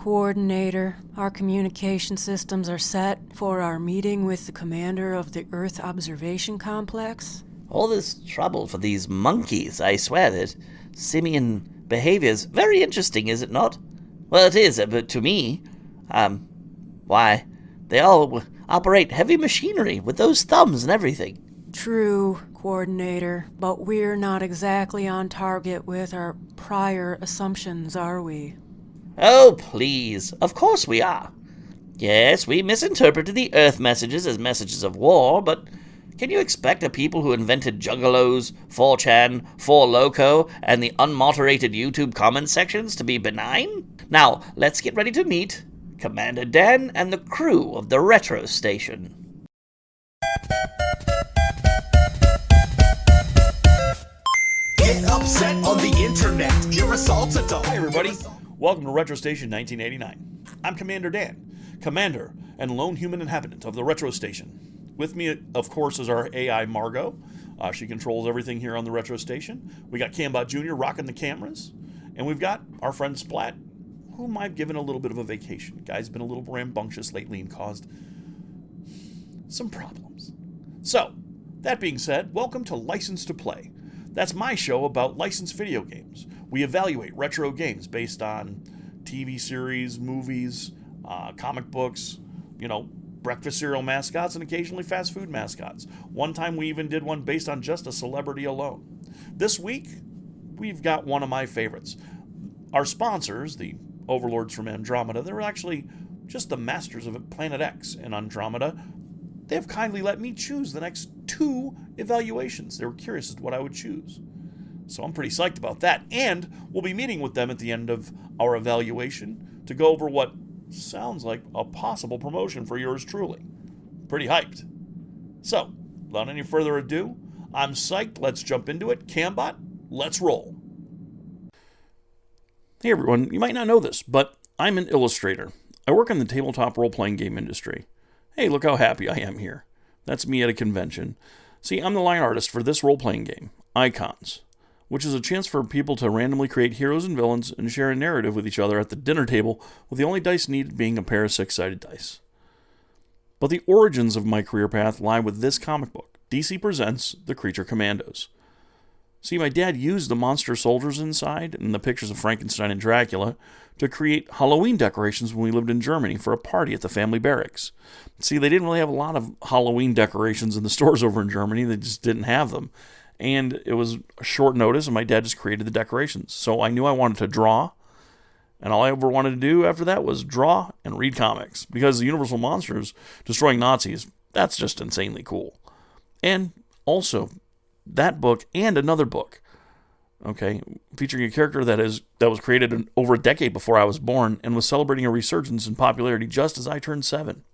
Coordinator, our communication systems are set for our meeting with the commander of the Earth Observation Complex. All this trouble for these monkeys, I swear that simian behavior's very interesting, is it not? Well, it is, but to me. Why, they all operate heavy machinery with those thumbs and everything. True, Coordinator, but we're not exactly on target with our prior assumptions, are we? Oh, please. Of course we are. Yes, we misinterpreted the Earth messages as messages of war, but can you expect the people who invented Juggalos, 4chan, 4Loco, and the unmoderated YouTube comment sections to be benign? Now, let's get ready to meet Commander Dan and the crew of the Retro Station. Get upset on the internet. You're assaulted. Hi, everybody. Welcome to Retro Station 1989. I'm Commander Dan, Commander and lone human inhabitant of the Retro Station. With me, of course, is our AI Margot. She controls everything here on the Retro Station. We got Cambot Jr. rocking the cameras. And we've got our friend Splat, whom I've given a little bit of a vacation. Guy's been a little rambunctious lately and caused some problems. So, that being said, welcome to License to Play. That's my show about licensed video games. We evaluate retro games based on TV series, movies, comic books, breakfast cereal mascots, and occasionally fast food mascots. One time we even did one based on just a celebrity alone. This week, we've got one of my favorites. Our sponsors, the overlords from Andromeda, they're actually just the masters of Planet X and Andromeda. They have kindly let me choose the next 2 evaluations. They were curious as to what I would choose. So I'm pretty psyched about that. And we'll be meeting with them at the end of our evaluation to go over what sounds like a possible promotion for yours truly. Pretty hyped. So, without any further ado, I'm psyched. Let's jump into it. Cambot, let's roll. Hey everyone, you might not know this, but I'm an illustrator. I work in the tabletop role-playing game industry. Hey, look how happy I am here. That's me at a convention. See, I'm the line artist for this role-playing game, Icons, which is a chance for people to randomly create heroes and villains and share a narrative with each other at the dinner table, with the only dice needed being a pair of 6-sided dice. But the origins of my career path lie with this comic book, DC Presents The Creature Commandos. See, my dad used the monster soldiers inside and the pictures of Frankenstein and Dracula to create Halloween decorations when we lived in Germany for a party at the family barracks. See, they didn't really have a lot of Halloween decorations in the stores over in Germany. They just didn't have them. And it was short notice, and my dad just created the decorations. So I knew I wanted to draw, and all I ever wanted to do after that was draw and read comics. Because the Universal Monsters destroying Nazis, that's just insanely cool. And also, that book and another book, okay, featuring a character that was created over a decade before I was born and was celebrating a resurgence in popularity just as I turned 7.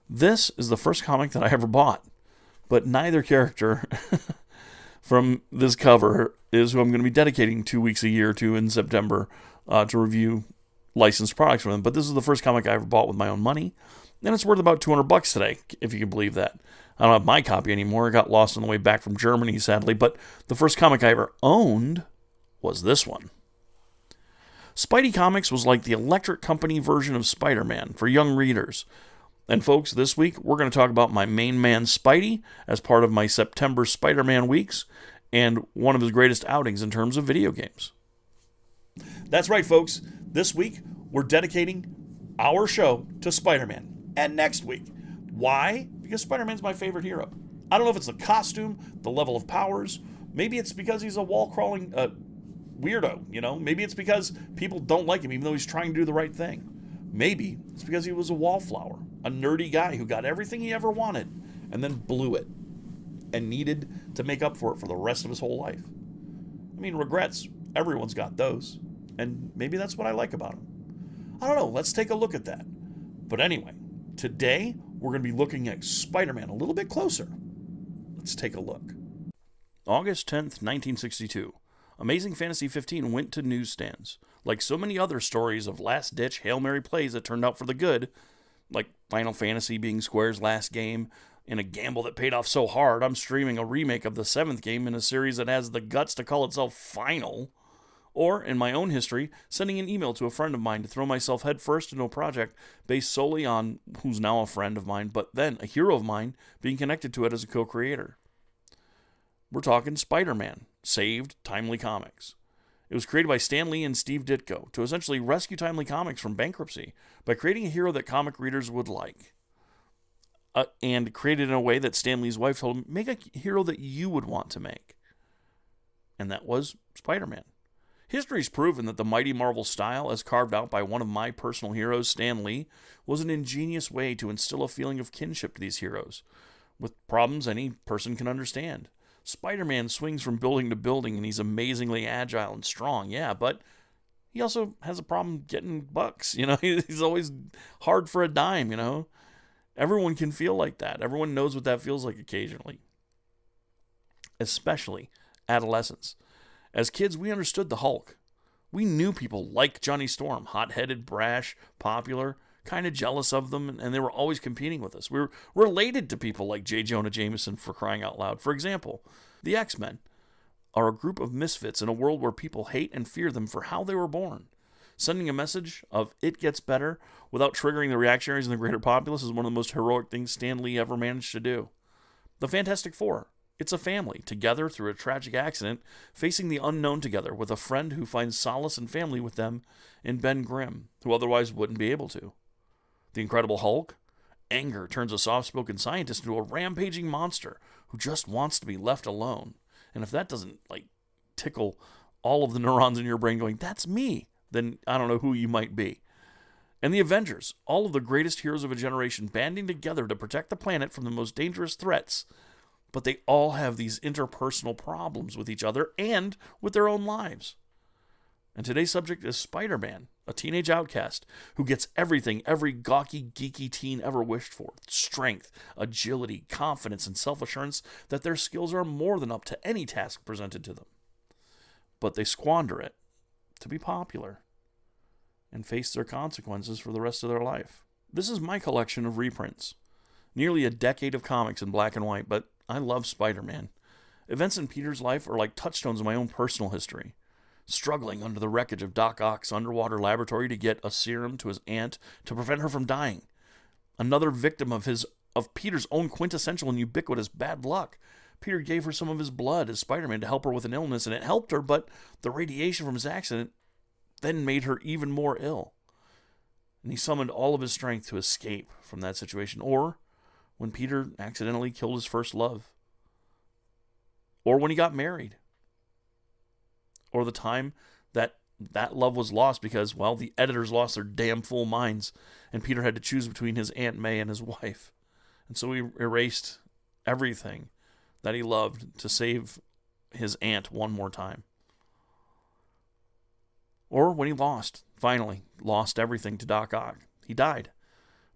This is the first comic that I ever bought, but neither character from this cover is who I'm going to be dedicating 2 weeks a year to in September to review licensed products from them. But this is the first comic I ever bought with my own money, and it's worth about $200 today, if you can believe that. I don't have my copy anymore. It got lost on the way back from Germany, sadly, but the first comic I ever owned was this one. Spidey Comics was like the Electric Company version of Spider-Man for young readers. And folks, this week we're going to talk about my main man Spidey as part of my September Spider-Man weeks and one of his greatest outings in terms of video games. That's right, folks. This week we're dedicating our show to Spider-Man. And next week, why? Because Spider-Man's my favorite hero. I don't know if it's the costume, the level of powers. Maybe it's because he's a wall-crawling weirdo, Maybe it's because people don't like him even though he's trying to do the right thing. Maybe it's because he was a wallflower, a nerdy guy who got everything he ever wanted and then blew it and needed to make up for it for the rest of his whole life. I mean, regrets, everyone's got those. And maybe that's what I like about him. I don't know, let's take a look at that. But anyway, today we're going to be looking at Spider-Man a little bit closer. Let's take a look. August 10th, 1962. Amazing Fantasy 15 went to newsstands. Like so many other stories of last-ditch Hail Mary plays that turned out for the good, like Final Fantasy being Square's last game, in a gamble that paid off so hard, I'm streaming a remake of the 7th game in a series that has the guts to call itself Final, Or, in my own history, sending an email to a friend of mine to throw myself headfirst into a project based solely on who's now a friend of mine, but then a hero of mine, being connected to it as a co-creator. We're talking Spider-Man, saved Timely Comics. It was created by Stan Lee and Steve Ditko to essentially rescue Timely Comics from bankruptcy by creating a hero that comic readers would like. And created in a way that Stan Lee's wife told him, make a hero that you would want to make. And that was Spider-Man. History's proven that the mighty Marvel style, as carved out by one of my personal heroes, Stan Lee, was an ingenious way to instill a feeling of kinship to these heroes, with problems any person can understand. Spider-Man swings from building to building, and he's amazingly agile and strong, yeah, but he also has a problem getting bucks, He's always hard for a dime, Everyone can feel like that. Everyone knows what that feels like occasionally. Especially adolescents. As kids, we understood the Hulk. We knew people like Johnny Storm, hot-headed, brash, popular, kind of jealous of them, and they were always competing with us. We were related to people like J. Jonah Jameson, for crying out loud. For example, the X-Men are a group of misfits in a world where people hate and fear them for how they were born. Sending a message of it gets better without triggering the reactionaries and the greater populace is one of the most heroic things Stan Lee ever managed to do. The Fantastic Four. It's a family, together through a tragic accident, facing the unknown together, with a friend who finds solace and family with them in Ben Grimm, who otherwise wouldn't be able to. The Incredible Hulk. Anger turns a soft-spoken scientist into a rampaging monster who just wants to be left alone. And if that doesn't, tickle all of the neurons in your brain going, that's me, then I don't know who you might be. And the Avengers, all of the greatest heroes of a generation banding together to protect the planet from the most dangerous threats, but they all have these interpersonal problems with each other and with their own lives. And today's subject is Spider-Man, a teenage outcast who gets everything every gawky, geeky teen ever wished for. Strength, agility, confidence, and self-assurance that their skills are more than up to any task presented to them. But they squander it to be popular and face their consequences for the rest of their life. This is my collection of reprints. Nearly a decade of comics in black and white, but I love Spider-Man. Events in Peter's life are like touchstones in my own personal history. Struggling under the wreckage of Doc Ock's underwater laboratory to get a serum to his aunt to prevent her from dying. Another victim of Peter's own quintessential and ubiquitous bad luck. Peter gave her some of his blood as Spider-Man to help her with an illness, and it helped her, but the radiation from his accident then made her even more ill. And he summoned all of his strength to escape from that situation. Or when Peter accidentally killed his first love. Or when he got married. Or the time that love was lost because, the editors lost their damn full minds and Peter had to choose between his Aunt May and his wife. And so he erased everything that he loved to save his aunt one more time. Or when he finally lost everything to Doc Ock. He died.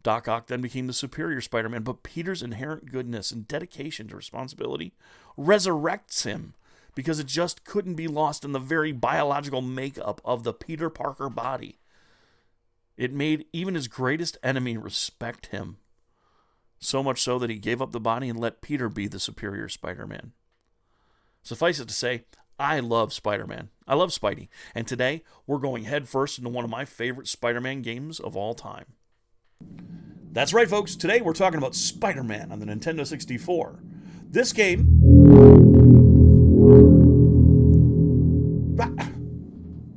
Doc Ock then became the superior Spider-Man, but Peter's inherent goodness and dedication to responsibility resurrects him because it just couldn't be lost in the very biological makeup of the Peter Parker body. It made even his greatest enemy respect him. So much so that he gave up the body and let Peter be the superior Spider-Man. Suffice it to say, I love Spider-Man. I love Spidey. And today, we're going headfirst into one of my favorite Spider-Man games of all time. That's right, folks. Today, we're talking about Spider-Man on the Nintendo 64. This game...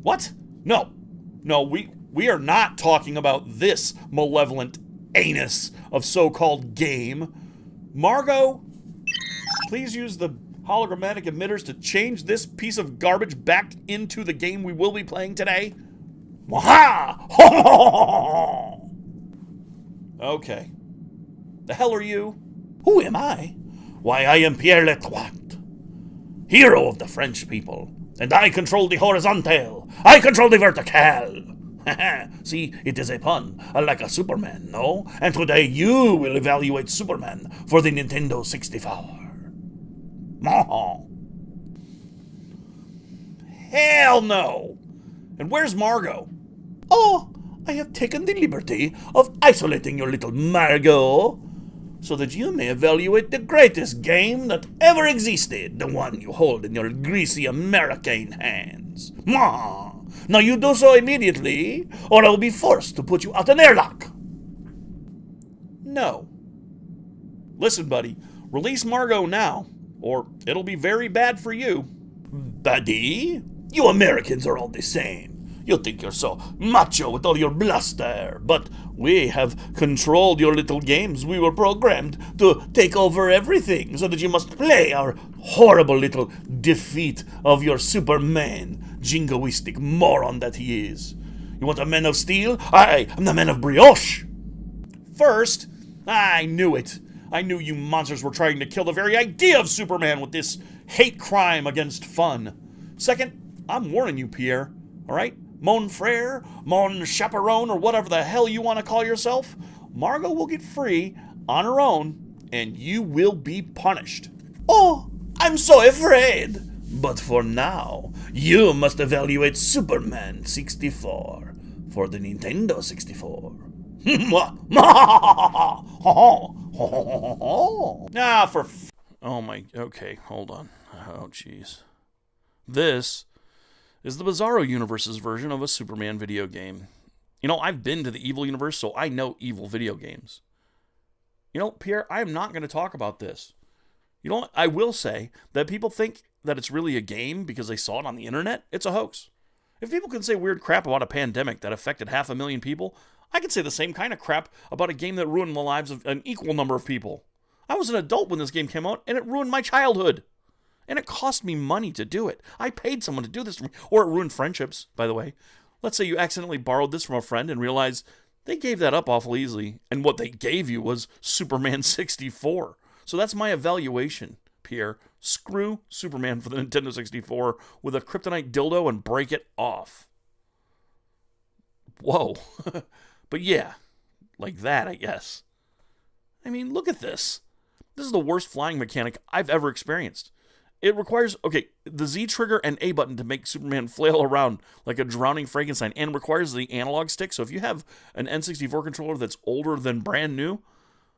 What? No, we are not talking about this malevolent anus of so-called game. Margot, please use the hologrammatic emitters to change this piece of garbage back into the game we will be playing today. Waha! Okay. The hell are you? Who am I? Why, I am Pierre L'Etoile, hero of the French people. And I control the horizontal. I control the vertical. See, it is a pun, like a Superman, no? And today you will evaluate Superman for the Nintendo 64. Hell no! And where's Margot? Oh, I have taken the liberty of isolating your little Margot. so that you may evaluate the greatest game that ever existed, the one you hold in your greasy American hands. Mwah! Now you do so immediately, or I will be forced to put you out an airlock. No. Listen, buddy, release Margot now, or it'll be very bad for you. Buddy, you Americans are all the same. You think you're so macho with all your bluster, but we have controlled your little games. We were programmed to take over everything so that you must play our horrible little defeat of your Superman, jingoistic moron that he is. You want a man of steel? I am the man of brioche. First, I knew it. I knew you monsters were trying to kill the very idea of Superman with this hate crime against fun. Second, I'm warning you, Pierre, all right? Mon frere, mon chaperone, or whatever the hell you want to call yourself, Margot will get free on her own, and you will be punished. Oh, I'm so afraid. But for now, you must evaluate Superman 64 for the Nintendo 64. Oh my, okay, hold on. Oh, jeez. This is the Bizarro Universe's version of a Superman video game. You know, I've been to the evil universe, so I know evil video games. You know, Pierre, I am not going to talk about this. You know what? I will say that people think that it's really a game because they saw it on the internet. It's a hoax. If people can say weird crap about a pandemic that affected 500,000 people, I could say the same kind of crap about a game that ruined the lives of an equal number of people. I was an adult when this game came out, and it ruined my childhood. And it cost me money to do it. I paid someone to do this for me. Or it ruined friendships, by the way. Let's say you accidentally borrowed this from a friend and realized they gave that up awful easily. And what they gave you was Superman 64. So that's my evaluation, Pierre. Screw Superman for the Nintendo 64 with a kryptonite dildo and break it off. Whoa. But yeah, like that, I guess. I mean, look at this. This is the worst flying mechanic I've ever experienced. It requires, the Z trigger and A button to make Superman flail around like a drowning Frankenstein, and requires the analog stick. So if you have an N64 controller that's older than brand new,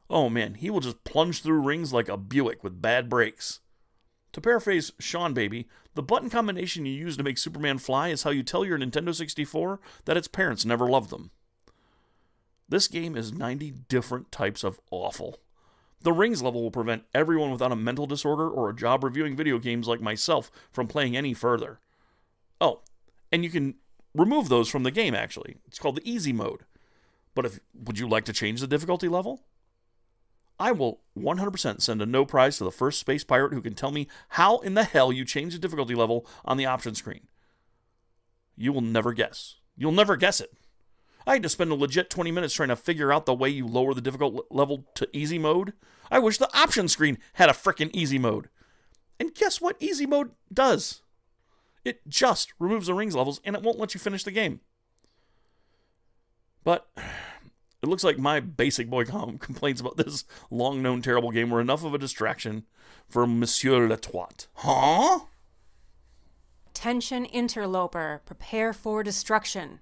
oh man, he will just plunge through rings like a Buick with bad brakes. To paraphrase Sean Baby, the button combination you use to make Superman fly is how you tell your Nintendo 64 that its parents never loved them. This game is 90 different types of awful. The rings level will prevent everyone without a mental disorder or a job reviewing video games like myself from playing any further. Oh, and you can remove those from the game, actually. It's called the easy mode. But would you like to change the difficulty level? I will 100% send a no prize to the first space pirate who can tell me how in the hell you change the difficulty level on the option screen. You will never guess. You'll never guess it. I had to spend a legit 20 minutes trying to figure out the way you lower the difficult level to easy mode. I wish the option screen had a frickin' easy mode. And guess what easy mode does? It just removes the rings levels and it won't let you finish the game. But it looks like my basic boy complaints about this long-known terrible game were enough of a distraction for Monsieur Le Twat. Huh? Attention interloper, prepare for destruction.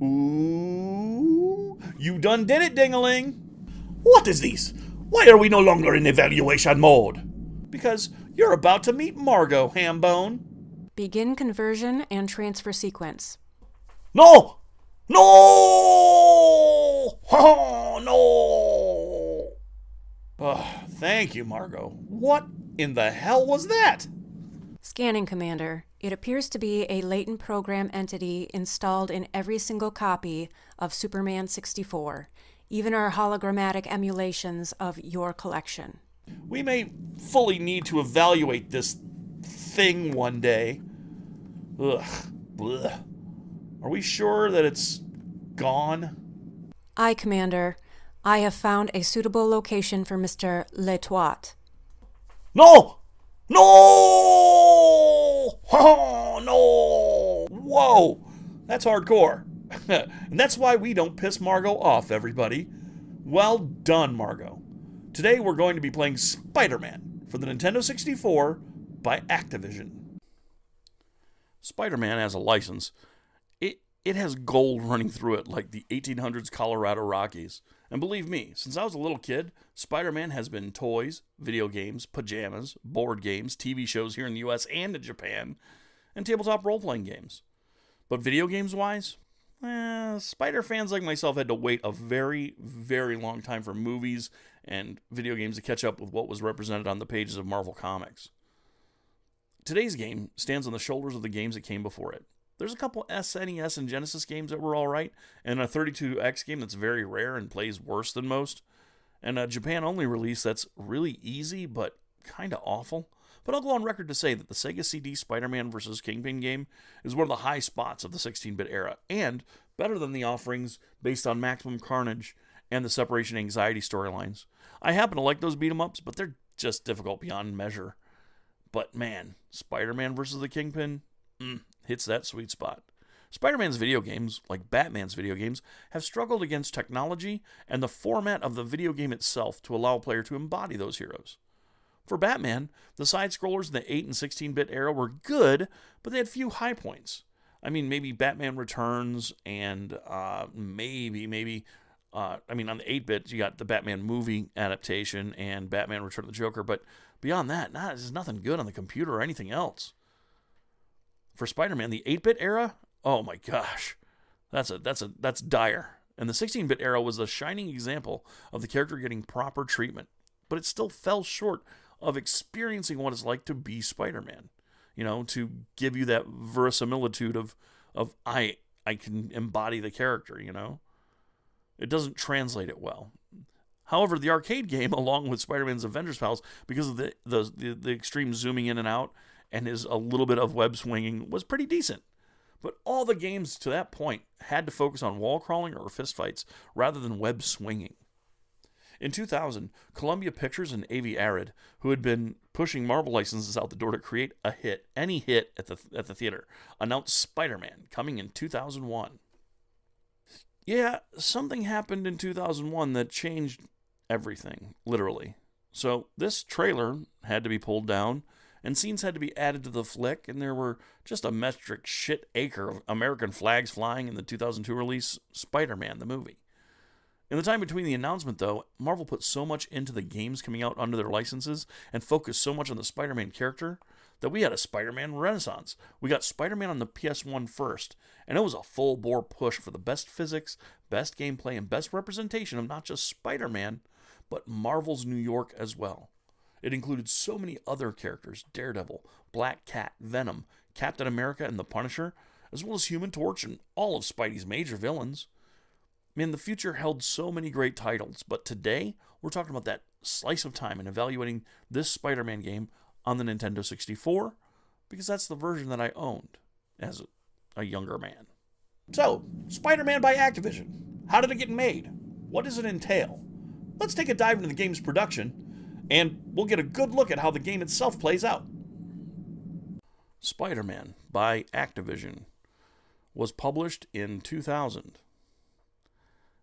Ooh, you done did it, ding-a-ling. What is this? Why are we no longer in evaluation mode? Because you're about to meet Margot, Hambone. Begin conversion and transfer sequence. No! No! Oh, no! Thank you, Margot. What in the hell was that? Scanning, Commander. It appears to be a latent program entity installed in every single copy of Superman 64, even our hologrammatic emulations of your collection. We may fully need to evaluate this thing one day. Ugh. Blech. Are we sure that it's gone? Aye, Commander. I have found a suitable location for Mr. Le Twat. No! No! Oh, no! Whoa! That's hardcore. And that's why we don't piss Margot off, everybody. Well done, Margot. Today we're going to be playing Spider-Man for the Nintendo 64 by Activision. Spider-Man has a license. It has gold running through it like the 1800s Colorado Rockies. And believe me, since I was a little kid, Spider-Man has been toys, video games, pajamas, board games, TV shows here in the US and in Japan, and tabletop role-playing games. But video games-wise, Spider fans like myself had to wait a very, very long time for movies and video games to catch up with what was represented on the pages of Marvel Comics. Today's game stands on the shoulders of the games that came before it. There's a couple SNES and Genesis games that were alright, and a 32X game that's very rare and plays worse than most, and a Japan-only release that's really easy but kinda awful. But I'll go on record to say that the Sega CD Spider-Man vs. Kingpin game is one of the high spots of the 16-bit era, and better than the offerings based on Maximum Carnage and the Separation Anxiety storylines. I happen to like those beat-em-ups, but they're just difficult beyond measure. But man, Spider-Man vs. the Kingpin hits that sweet spot. Spider-Man's video games, like Batman's video games, have struggled against technology and the format of the video game itself to allow a player to embody those heroes. For Batman, the side-scrollers in the 8 and 16-bit era were good, but they had few high points. I mean, maybe Batman Returns and maybe on the 8-bit, you got the Batman movie adaptation and Batman Return of the Joker, but beyond that, there's nothing good on the computer or anything else. For Spider-Man, the 8-bit era, oh my gosh, that's dire. And the 16-bit era was a shining example of the character getting proper treatment, but it still fell short of experiencing what it's like to be Spider-Man. You know, to give you that verisimilitude of I can embody the character, you know? It doesn't translate it well. However, the arcade game, along with Spider-Man's Avengers Pals, because of the extreme zooming in and out and his a little bit of web swinging, was pretty decent. But all the games to that point had to focus on wall crawling or fistfights rather than web swinging. In 2000, Columbia Pictures and AV Arid, who had been pushing Marvel licenses out the door to create a hit, any hit at the theater, announced Spider-Man coming in 2001. Yeah, something happened in 2001 that changed everything, literally. So this trailer had to be pulled down, and scenes had to be added to the flick, and there were just a metric shit acre of American flags flying in the 2002 release, Spider-Man, the movie. In the time between the announcement, though, Marvel put so much into the games coming out under their licenses and focused so much on the Spider-Man character that we had a Spider-Man renaissance. We got Spider-Man on the PS1 first, and it was a full-bore push for the best physics, best gameplay, and best representation of not just Spider-Man, but Marvel's New York as well. It included so many other characters: Daredevil, Black Cat, Venom, Captain America, and the Punisher, as well as Human Torch and all of Spidey's major villains. Man, the future held so many great titles, but today we're talking about that slice of time and evaluating this Spider-Man game on the Nintendo 64, because that's the version that I owned as a younger man. So, Spider-Man by Activision. How did it get made? What does it entail? Let's take a dive into the game's production, and we'll get a good look at how the game itself plays out. Spider-Man by Activision was published in 2000.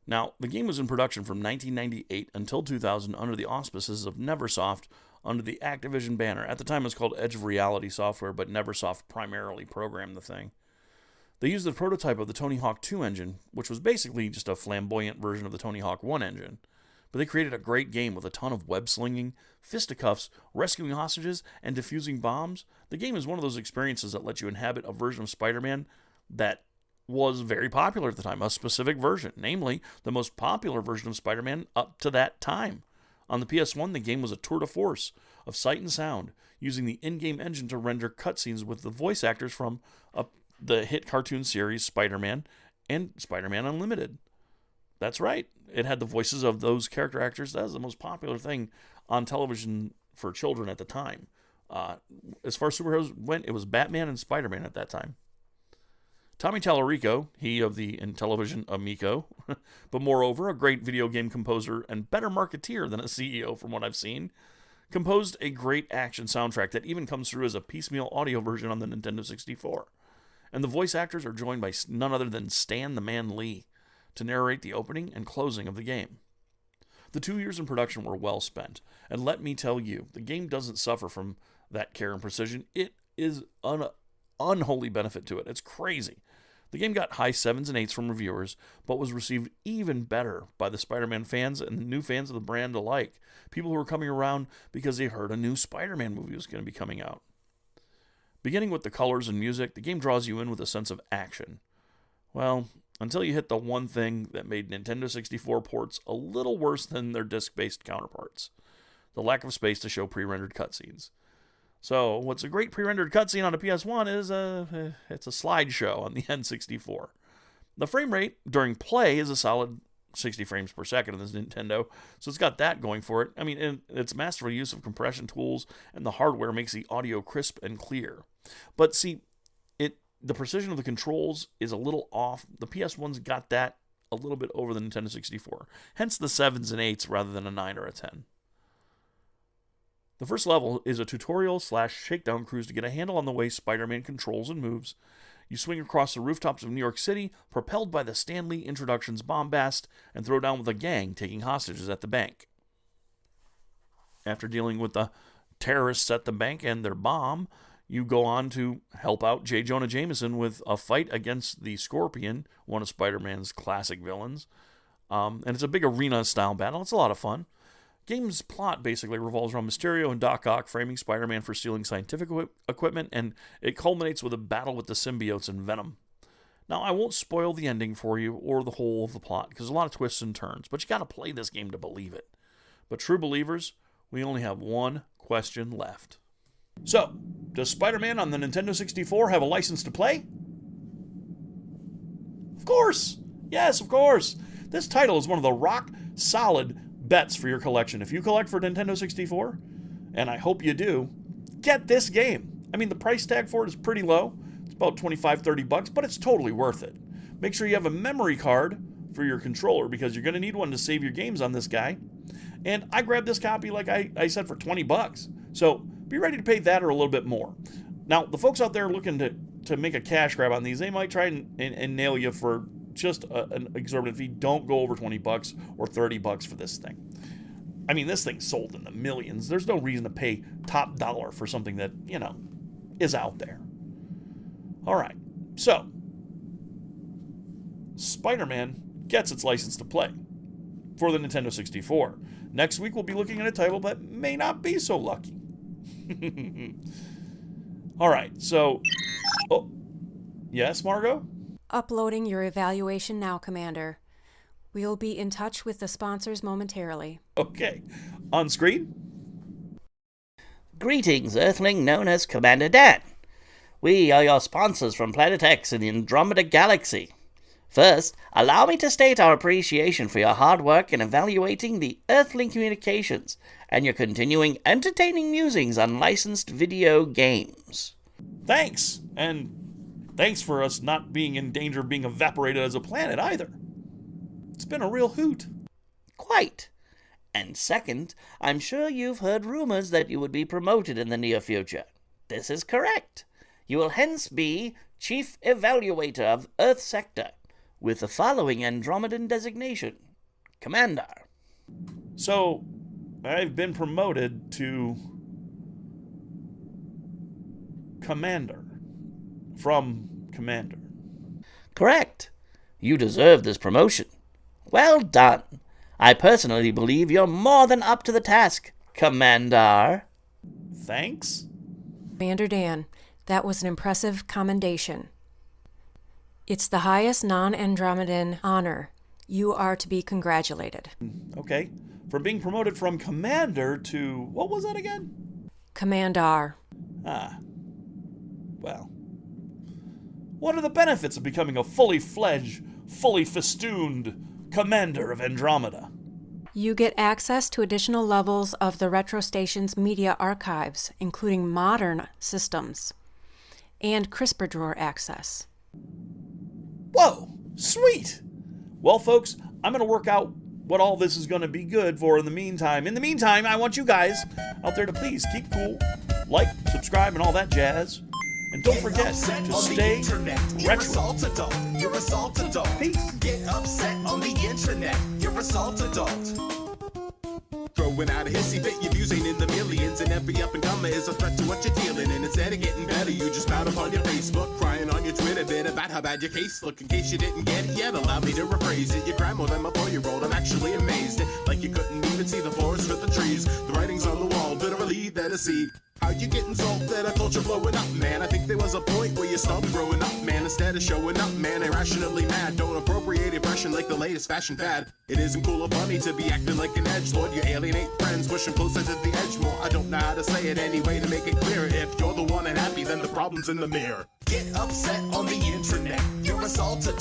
Now, the game was in production from 1998 until 2000 under the auspices of Neversoft under the Activision banner. At the time, it was called Edge of Reality Software, but Neversoft primarily programmed the thing. They used the prototype of the Tony Hawk 2 engine, which was basically just a flamboyant version of the Tony Hawk 1 engine. But they created a great game with a ton of web-slinging, fisticuffs, rescuing hostages, and defusing bombs. The game is one of those experiences that lets you inhabit a version of Spider-Man that was very popular at the time, a specific version, namely the most popular version of Spider-Man up to that time. On the PS1, the game was a tour de force of sight and sound, using the in-game engine to render cutscenes with the voice actors from the hit cartoon series Spider-Man and Spider-Man Unlimited. That's right, it had the voices of those character actors. That was the most popular thing on television for children at the time. As far as superheroes went, it was Batman and Spider-Man at that time. Tommy Tallarico, he of the Intellivision Amico, but moreover a great video game composer and better marketeer than a CEO from what I've seen, composed a great action soundtrack that even comes through as a piecemeal audio version on the Nintendo 64. And the voice actors are joined by none other than Stan the Man Lee to narrate the opening and closing of the game. The 2 years in production were well spent, and let me tell you, the game doesn't suffer from that care and precision. It is unholy benefit to it. It's crazy. The game got high 7s and 8s from reviewers, but was received even better by the Spider-Man fans and the new fans of the brand alike. People who were coming around because they heard a new Spider-Man movie was going to be coming out. Beginning with the colors and music, the game draws you in with a sense of action. Well, until you hit the one thing that made Nintendo 64 ports a little worse than their disc-based counterparts: the lack of space to show pre-rendered cutscenes. So, what's a great pre-rendered cutscene on a PS1 is it's a slideshow on the N64. The frame rate during play is a solid 60 frames per second on this Nintendo, so it's got that going for it. I mean, its masterful use of compression tools and the hardware makes the audio crisp and clear. But see, the precision of the controls is a little off. The PS1's got that a little bit over the Nintendo 64, hence the 7s and 8s rather than a 9 or a 10. The first level is a tutorial/shakedown cruise to get a handle on the way Spider-Man controls and moves. You swing across the rooftops of New York City, propelled by the Stan Lee introduction's bombast, and throw down with a gang taking hostages at the bank. After dealing with the terrorists at the bank and their bomb, you go on to help out J. Jonah Jameson with a fight against the Scorpion, one of Spider-Man's classic villains. And it's a big arena-style battle. It's a lot of fun. Game's plot basically revolves around Mysterio and Doc Ock framing Spider-Man for stealing scientific equipment, and it culminates with a battle with the symbiotes and Venom. Now, I won't spoil the ending for you or the whole of the plot, because there's a lot of twists and turns, but you gotta play this game to believe it. But true believers, we only have one question left. So, does Spider-Man on the Nintendo 64 have a license to play? Of course! Yes, of course! This title is one of the rock-solid bets for your collection. If you collect for Nintendo 64, and I hope you do, get this game. I mean, the price tag for it is pretty low. It's about $25-30, but it's totally worth it. Make sure you have a memory card for your controller, because you're going to need one to save your games on this guy. And I grabbed this copy, like I said, for $20. So be ready to pay that or a little bit more. Now, the folks out there looking to make a cash grab on these, they might try and nail you for just an exorbitant fee. Don't go over $20 or $30 for this thing. I mean, this thing's sold in the millions. There's no reason to pay top dollar for something that, is out there. All right, so Spider-Man gets its license to play for the Nintendo 64. Next week, we'll be looking at a title that may not be so lucky. All right, so... Oh, yes, Margot? Uploading your evaluation now, Commander. We'll be in touch with the sponsors momentarily. Okay. On screen? Greetings, Earthling known as Commander Dan. We are your sponsors from Planet X in the Andromeda Galaxy. First, allow me to state our appreciation for your hard work in evaluating the Earthling communications and your continuing entertaining musings on licensed video games. Thanks, and thanks for us not being in danger of being evaporated as a planet either. It's been a real hoot. Quite. And second, I'm sure you've heard rumors that you would be promoted in the near future. This is correct. You will hence be Chief Evaluator of Earth Sector, with the following Andromedan designation: Commander. So, I've been promoted to Commander. From Commander. Correct. You deserve this promotion. Well done. I personally believe you're more than up to the task, Commander. Thanks. Commander Dan, that was an impressive commendation. It's the highest non-Andromedan honor. You are to be congratulated. Okay. From being promoted from Commander to... what was that again? Commandar. Ah. Well. What are the benefits of becoming a fully fledged, fully festooned Commander of Andromeda? You get access to additional levels of the Retro Station's media archives, including modern systems, and CRISPR drawer access. Whoa! Sweet! Well, folks, I'm going to work out what all this is going to be good for in the meantime. In the meantime, I want you guys out there to please keep cool, like, subscribe, and all that jazz. And don't forget to stay retro. You're a salt adult. Peace. Get upset on the internet. You're a salt adult. Throw throwing out a hissy fit. Your views ain't in the millions, and every up and comer is a threat to what you're dealing in. Instead of getting better, you just spout up on your Facebook, crying on your Twitter bit about how bad your case look. In case you didn't get it yet, allow me to rephrase it. You cry more than my 4-year-old, I'm actually amazed. Like you couldn't even see the forest for the trees. The writing's on the wall, literally there to see. How you getting sold that a culture blowing up, man? I think there was a point where you stopped growing up, man. Instead of showing up, man, irrationally mad. Don't appropriate impression like the latest fashion fad. It isn't cool or funny to be acting like an edgelord. You alienate friends, pushing closer to the edge more. I don't know how to say it anyway to make it clear. If you're the one unhappy, then the problem's in the mirror. Get upset on the internet. You're assaulted.